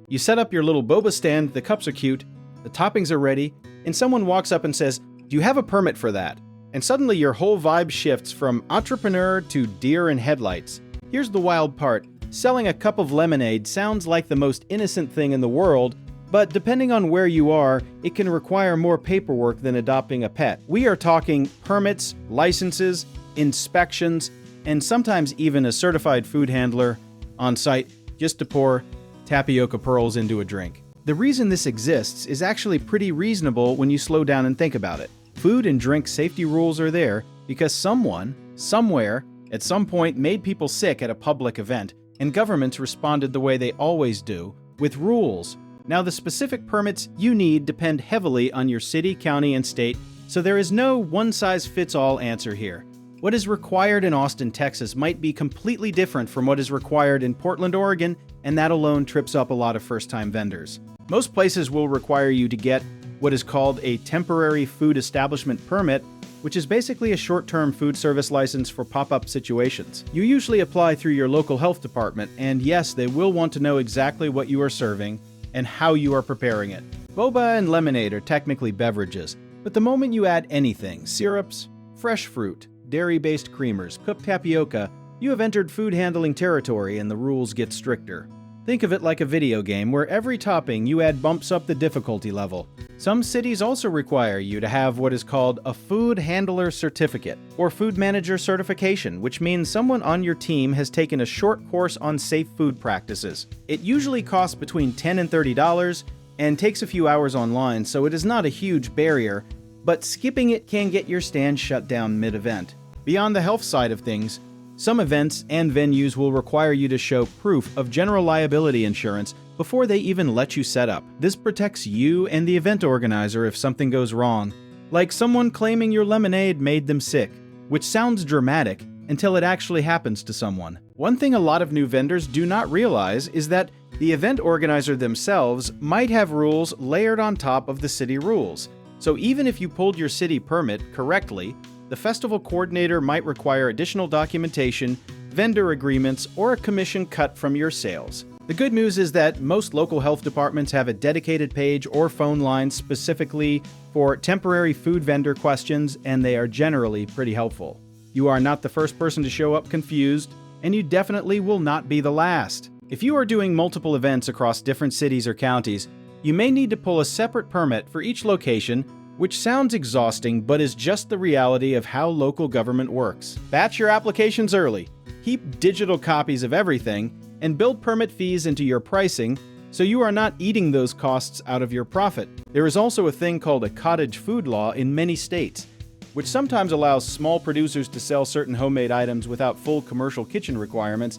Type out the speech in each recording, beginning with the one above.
You set up your little boba stand, the cups are cute, the toppings are ready, and someone walks up and says, "Do you have a permit for that?" And suddenly your whole vibe shifts from entrepreneur to deer in headlights. Here's the wild part. Selling a cup of lemonade sounds like the most innocent thing in the world, but depending on where you are, it can require more paperwork than adopting a pet. We are talking permits, licenses, inspections, and sometimes even a certified food handler on site just to pour tapioca pearls into a drink. The reason this exists is actually pretty reasonable when you slow down and think about it. Food and drink safety rules are there because someone, somewhere, at some point made people sick at a public event, and governments responded the way they always do, with rules. Now, the specific permits you need depend heavily on your city, county, and state, so there is no one-size-fits-all answer here. What is required in Austin, Texas might be completely different from what is required in Portland, Oregon, and that alone trips up a lot of first-time vendors. Most places will require you to get what is called a temporary food establishment permit, which is basically a short-term food service license for pop-up situations. You usually apply through your local health department, and yes, they will want to know exactly what you are serving and how you are preparing it. Boba and lemonade are technically beverages, but the moment you add anything, syrups, fresh fruit, dairy-based creamers, cooked tapioca, you have entered food handling territory and the rules get stricter. Think of it like a video game where every topping you add bumps up the difficulty level. Some cities also require you to have what is called a food handler certificate or food manager certification, which means someone on your team has taken a short course on safe food practices. It usually costs between $10 and $30 and takes a few hours online, so it is not a huge barrier, but skipping it can get your stand shut down mid-event. Beyond the health side of things, some events and venues will require you to show proof of general liability insurance before they even let you set up. This protects you and the event organizer if something goes wrong, like someone claiming your lemonade made them sick, which sounds dramatic until it actually happens to someone. One thing a lot of new vendors do not realize is that the event organizer themselves might have rules layered on top of the city rules. So even if you pulled your city permit correctly, the festival coordinator might require additional documentation, vendor agreements, or a commission cut from your sales. The good news is that most local health departments have a dedicated page or phone line specifically for temporary food vendor questions, and they are generally pretty helpful. You are not the first person to show up confused, and you definitely will not be the last. If you are doing multiple events across different cities or counties, you may need to pull a separate permit for each location, which sounds exhausting but is just the reality of how local government works. Batch your applications early, keep digital copies of everything, and build permit fees into your pricing so you are not eating those costs out of your profit. There is also a thing called a cottage food law in many states, which sometimes allows small producers to sell certain homemade items without full commercial kitchen requirements,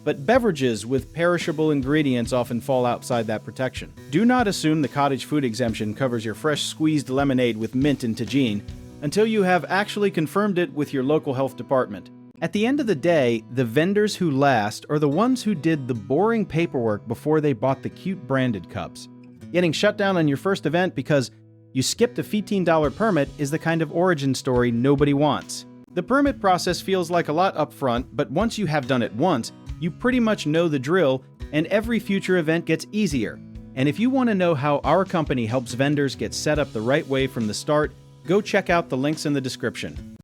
but beverages with perishable ingredients often fall outside that protection. Do not assume the cottage food exemption covers your fresh squeezed lemonade with mint and tagine until you have actually confirmed it with your local health department. At the end of the day, the vendors who last are the ones who did the boring paperwork before they bought the cute branded cups. Getting shut down on your first event because you skipped a $15 permit is the kind of origin story nobody wants. The permit process feels like a lot upfront, but once you have done it once, you pretty much know the drill, and every future event gets easier. And if you want to know how our company helps vendors get set up the right way from the start, go check out the links in the description.